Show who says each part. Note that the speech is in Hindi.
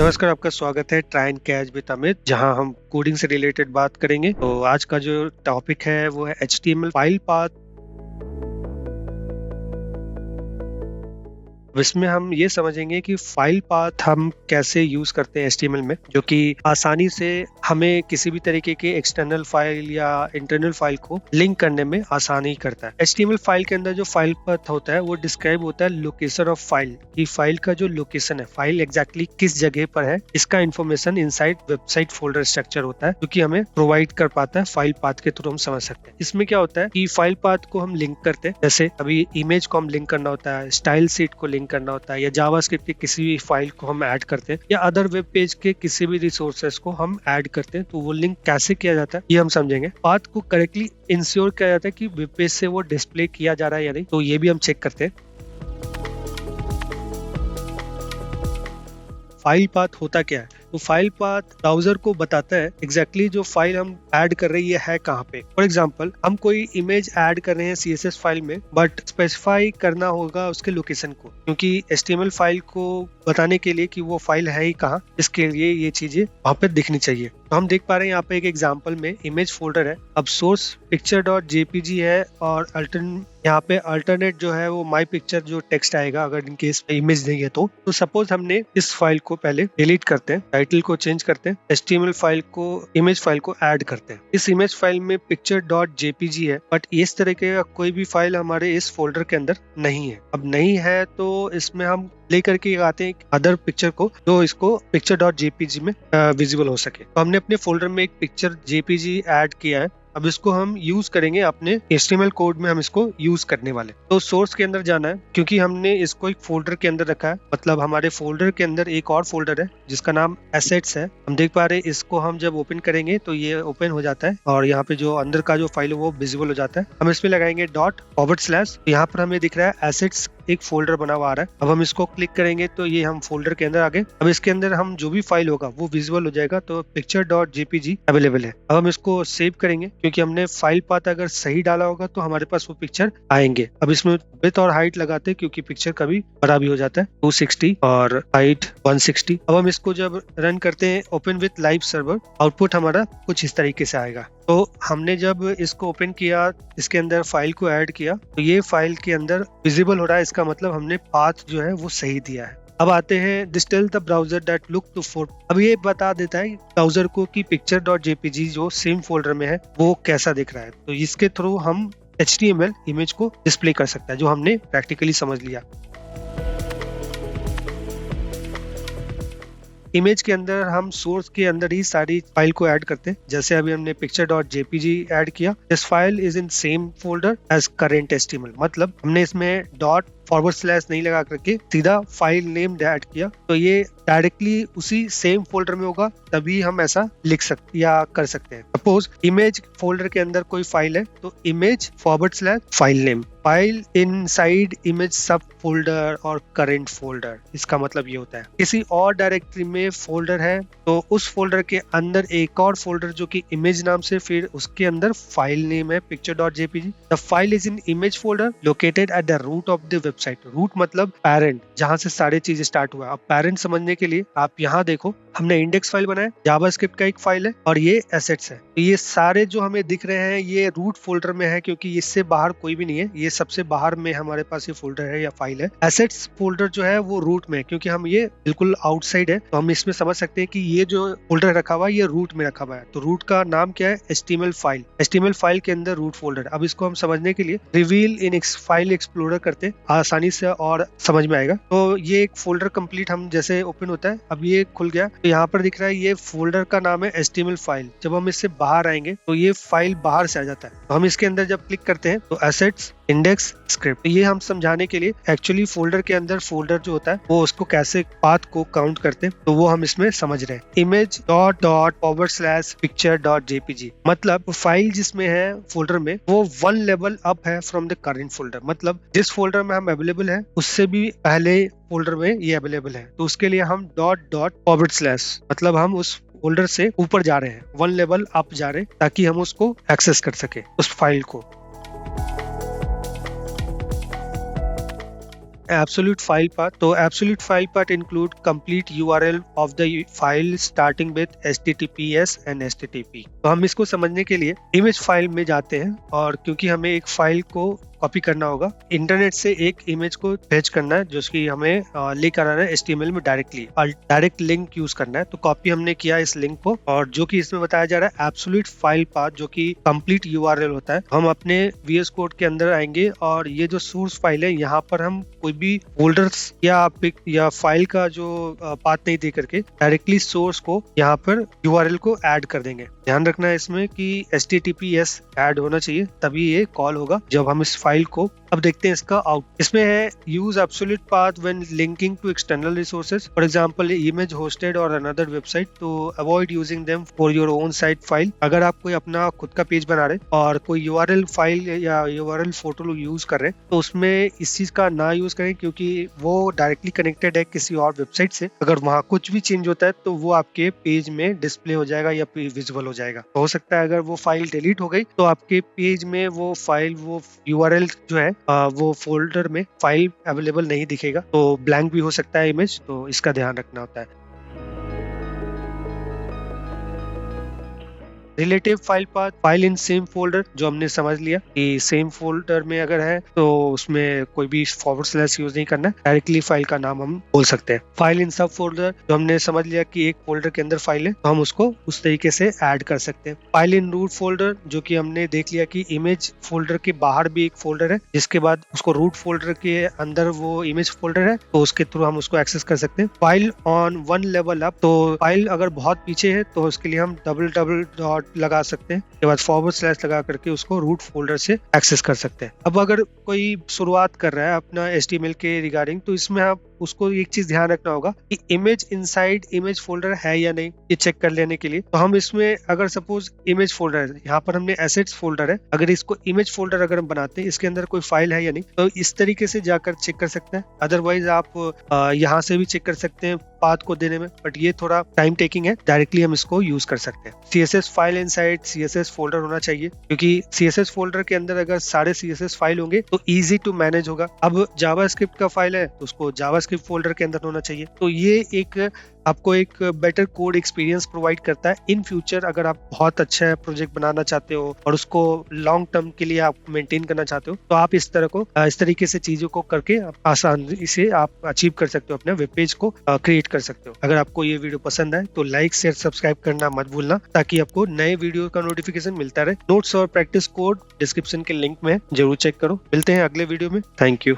Speaker 1: नमस्कार, आपका स्वागत है try and catch with Amit, जहां हम कोडिंग से रिलेटेड बात करेंगे। तो आज का जो टॉपिक है वो है HTML फाइल पाथ। इसमें हम ये समझेंगे कि फाइल पाथ हम कैसे यूज करते हैं HTML में, जो कि आसानी से हमें किसी भी तरीके के एक्सटर्नल फाइल या इंटरनल फाइल को लिंक करने में आसानी करता है। HTML फाइल के अंदर जो फाइल पाथ होता है वो डिस्क्राइब होता है लोकेशन ऑफ फाइल, कि फाइल का जो लोकेशन है, फाइल एग्जैक्टली किस जगह पर है, इसका information inside website folder structure होता है, जो कि हमें प्रोवाइड कर पाता है फाइल पाथ के थ्रू हम समझ सकते हैं। इसमें क्या होता है कि फाइल पाथ को हम लिंक करते हैं, जैसे अभी इमेज को हम लिंक करना होता है, स्टाइल शीट को लिंक करना होता है, या जावास्क्रिप्ट की किसी भी फाइल को हम ऐड करते हैं, या अदर वेब पेज के किसी भी रिसोर्सेस को हम ऐड करते हैं, तो वो लिंक कैसे किया जाता है ये हम समझेंगे। पाथ को करेक्टली इंश्योर किया जाता है कि वेब पेज से वो डिस्प्ले किया जा रहा है या नहीं, तो ये भी हम चेक करते हैं। फाइल पाथ होता क्या है? तो फाइल पाथ ब्राउजर को बताता है एग्जैक्टली जो फाइल हम ऐड कर रहे हैं है कहाँ पे। फॉर एग्जांपल, हम कोई इमेज ऐड कर रहे हैं CSS फाइल में, बट स्पेसिफाई करना होगा उसके लोकेशन को, क्योंकि HTML फाइल को बताने के लिए कि वो फाइल है ही कहाँ, इसके लिए ये चीजें वहाँ पे दिखनी चाहिए। तो हम देख पा रहे हैं यहाँ पे एक एग्जांपल में इमेज फोल्डर है। अब सोर्स picture.jpg है और यहाँ पे अल्टरनेट जो है वो माई पिक्चर जो टेक्स्ट आएगा अगर इनकेस इमेज नहीं है। तो सपोज हमने इस फाइल को पहले डिलीट करते हैं, टाइटल को चेंज करते हैं, HTML फाइल को, इमेज फाइल को ऐड करते हैं। इस इमेज फाइल में picture.jpg है, बट इस तरह का कोई भी फाइल हमारे इस फोल्डर के अंदर नहीं है। अब नहीं है तो इसमें हम लेकर के आते हैं अदर पिक्चर को, जो इसको picture.jpg में विजिबल हो सके। तो हमने अपने फोल्डर में एक पिक्चर JPG ऐड किया है। अब इसको हम यूज करेंगे अपने HTML कोड में, हम इसको यूज करने वाले। तो सोर्स के अंदर जाना है, क्योंकि हमने इसको एक फोल्डर के अंदर रखा है, मतलब हमारे फोल्डर के अंदर एक और फोल्डर है जिसका नाम एसेट्स है। हम देख पा रहे हैं, इसको हम जब ओपन करेंगे तो ये ओपन हो जाता है और यहाँ पे जो अंदर का जो फाइल है वो विजिबल हो जाता है। हम इसमें लगाएंगे ./, यहाँ पर हमें दिख रहा है एसेट्स एक फोल्डर बना हुआ आ रहा है। अब हम इसको क्लिक करेंगे तो ये हम फोल्डर के अंदर आ गए। अब इसके अंदर हम जो भी फाइल होगा वो विजुअल हो जाएगा, तो picture.jpg अवेलेबल है। अब हम इसको सेव करेंगे, क्योंकि हमने फाइल पाथ अगर सही डाला होगा तो हमारे पास वो पिक्चर आएंगे। अब इसमें विड्थ और हाइट लगाते हैं, क्योंकि पिक्चर कभी बड़ा भी हो जाता है, 260 और हाइट 160। अब हम इसको जब रन करते हैं open with live server, output हमारा कुछ इस तरीके से आएगा। तो हमने जब इसको ओपन किया, इसके अंदर फाइल को ऐड किया, तो ये फाइल के अंदर विजिबल हो रहा है, इसका मतलब हमने पाथ जो है वो सही दिया है। अब आते हैं this tell the browser that look to four. अब ये बता देता है ब्राउजर को कि picture.jpg जो सेम फोल्डर में है वो कैसा दिख रहा है। तो इसके थ्रू हम HTML इमेज को डिस्प्ले कर सकता है, जो हमने प्रैक्टिकली समझ लिया। इमेज के अंदर हम सोर्स के अंदर ही सारी फाइल को ऐड करते हैं। जैसे अभी हमने picture.jpg ऐड किया, this file is in same folder as current HTML, मतलब हमने इसमें ./ नहीं लगा करके सीधा फाइल नेम ऐड किया, तो ये डायरेक्टली उसी सेम फोल्डर में होगा, तभी हम ऐसा लिख सकते या कर सकते हैं। सपोज इमेज फोल्डर के अंदर कोई फाइल है, तो image / file name, file inside image सब फोल्डर और करेंट फोल्डर। इसका मतलब ये होता है किसी और डायरेक्टरी में फोल्डर है, तो उस फोल्डर के अंदर एक और फोल्डर जो कि इमेज नाम से, फिर उसके अंदर फाइल नेम है picture.jpg। The file is in image folder located at the root of the website. Root मतलब पेरेंट, जहां से सारी चीजें स्टार्ट हुआ। अब पेरेंट समझने के लिए आप यहाँ देखो, हमने इंडेक्स फाइल बनाया, जावास्क्रिप्ट का एक फाइल है, और ये एसेट्स है। तो ये सारे जो हमें दिख रहे हैं ये रूट फोल्डर में है, क्योंकि इससे बाहर कोई भी नहीं है, ये सबसे बाहर में हमारे पास ये फोल्डर है या फाइल है। एसेट्स फोल्डर जो है वो रूट में है, क्योंकि हम ये बिल्कुल आउटसाइड है, तो हम इसमें समझ सकते हैं कि ये जो फोल्डर रखा हुआ है ये रूट में रखा हुआ है। तो रूट का नाम क्या है? HTML file. HTML फाइल के अंदर रूट फोल्डर। अब इसको हम समझने के लिए रिवील इन फाइल एक्सप्लोरर करते, आसानी से और समझ में आएगा। तो ये एक फोल्डर कंप्लीट हम जैसे ओपन होता है, अब ये खुल गया, तो यहाँ पर दिख रहा है ये फोल्डर का नाम है HTML फाइल। जब हम इससे बाहर आएंगे तो ये फाइल बाहर से आ जाता है। तो हम इसके अंदर जब क्लिक करते हैं तो एसेट्स इंडेक्स स्क्रिप्ट, ये हम समझाने के लिए एक्चुअली फोल्डर के अंदर फोल्डर जो होता है वो उसको कैसे पाथ को काउंट करते हैं, तो वो हम इसमें समझ रहे हैं। इमेज ./picture.jpg मतलब फाइल जिसमें है फोल्डर में वो 1 लेवल अप है फ्रॉम द करंट फोल्डर, मतलब जिस फोल्डर में हम अवेलेबल है उससे भी पहले फोल्डर में ये अवेलेबल है। तो उसके लिए हम ./ मतलब हम उस फोल्डर से ऊपर जा रहे हैं, 1 लेवल अप जा रहे हैं, ताकि हम उसको एक्सेस कर सके उस फाइल को। Absolute file path. तो absolute file path include complete URL of the file starting with HTTPS and HTTP. तो हम इसको समझने के लिए इमेज फाइल में जाते हैं, और क्योंकि हमें एक फाइल को कॉपी करना होगा, इंटरनेट से एक इमेज को फेच करना है जो कि हमें लेकर आना है एचटीएमएल में डायरेक्टली, और डायरेक्ट लिंक यूज करना है। तो कॉपी हमने किया इस लिंक को, और जो कि इसमें बताया जा रहा है एब्सोल्यूट फाइल पाथ, जो कि कंप्लीट यूआरएल होता है। हम अपने वीएस कोड के अंदर आएंगे, और ये जो सोर्स फाइल है यहाँ पर हम कोई भी फोल्डर्स या फाइल का जो पाथ नहीं दे करके डायरेक्टली सोर्स को यहाँ पर यूआरएल को ऐड कर देंगे। ध्यान रखना है इसमें कि एचटीटीपीएस ऐड होना चाहिए, तभी ये कॉल होगा जब हम इस फाइल को। अब देखते हैं इसका आउट। इसमें है use absolute path when linking to external resources, for example image hosted और अनदर वेबसाइट, तो avoid using them for your own site file. अगर आप कोई अपना खुद का पेज बना रहे और कोई यूआरएल फाइल या यूआरएल फोटो इसमें यूज कर रहे हैं, तो उसमें इस चीज का ना यूज करें, क्योंकि वो डायरेक्टली कनेक्टेड है किसी और वेबसाइट से। अगर वहां कुछ भी चेंज होता है तो वो आपके पेज में डिस्प्ले हो जाएगा या विजिबल हो जाएगा। हो सकता है अगर वो फाइल डिलीट हो गई तो आपके पेज में वो फाइल, वो यूआरएल जो है वो फोल्डर में फाइल अवेलेबल नहीं दिखेगा, तो ब्लैंक भी हो सकता है इमेज, तो इसका ध्यान रखना होता है। Relative file path, file in same folder, जो हमने समझ लिया कि सेम फोल्डर में अगर है तो उसमें कोई भी फॉरवर्ड स्लैश यूज नहीं करना, डायरेक्टली फाइल का नाम हम बोल सकते हैं। फाइल इन सब फोल्डर, जो हमने समझ लिया कि एक फोल्डर के अंदर फाइल है तो हम उसको उस तरीके से ऐड कर सकते हैं। फाइल इन रूट फोल्डर, जो कि हमने देख लिया कि इमेज फोल्डर के बाहर भी एक फोल्डर है, जिसके बाद उसको रूट फोल्डर के अंदर वो इमेज फोल्डर है, तो उसके थ्रू हम उसको एक्सेस कर सकते हैं। File on one level up, तो फाइल अगर बहुत पीछे है तो उसके लिए हम डबल डॉट लगा सकते हैं, उसके बाद फॉरवर्ड स्लैश लगा करके उसको रूट फोल्डर से एक्सेस कर सकते हैं। अब अगर कोई शुरुआत कर रहा है अपना HTML के रिगार्डिंग, तो इसमें आप उसको एक चीज ध्यान रखना होगा कि इमेज इनसाइड इमेज फोल्डर है या नहीं, ये चेक कर लेने के लिए। तो हम इसमें अगर सपोज इमेज फोल्डर है, यहाँ पर हमने एसेट्स फोल्डर है, अगर इसको इमेज फोल्डर अगर हम बनाते हैं, इसके अंदर कोई फाइल है या नहीं, तो इस तरीके से जाकर चेक कर सकते हैं। अदरवाइज आप यहाँ से भी चेक कर सकते हैं पाथ को देने में, बट ये थोड़ा टाइम टेकिंग है। डायरेक्टली हम इसको यूज कर सकते हैं। CSS file inside CSS folder होना चाहिए, क्योंकि CSS फोल्डर के अंदर अगर सारे CSS फाइल होंगे तो इजी टू मैनेज होगा। अब जावास्क्रिप्ट का फाइल है तो उसको जावास्क्रिप्ट फोल्डर के अंदर होना चाहिए। तो ये एक आपको एक बेटर कोड एक्सपीरियंस प्रोवाइड करता है। इन फ्यूचर अगर आप बहुत अच्छा प्रोजेक्ट बनाना चाहते हो और उसको लॉन्ग टर्म के लिए आप मेंटेन करना चाहते हो, तो आप इस तरीके से चीजों को करके आसानी से आप अचीव कर सकते हो, अपने वेब पेज को क्रिएट कर सकते हो। अगर आपको ये वीडियो पसंद आए तो लाइक शेयर सब्सक्राइब करना मत भूलना, ताकि आपको नए वीडियो का नोटिफिकेशन मिलता रहे। नोट्स और प्रैक्टिस कोड डिस्क्रिप्शन के लिंक में जरूर चेक करो। मिलते हैं अगले वीडियो में। Thank you.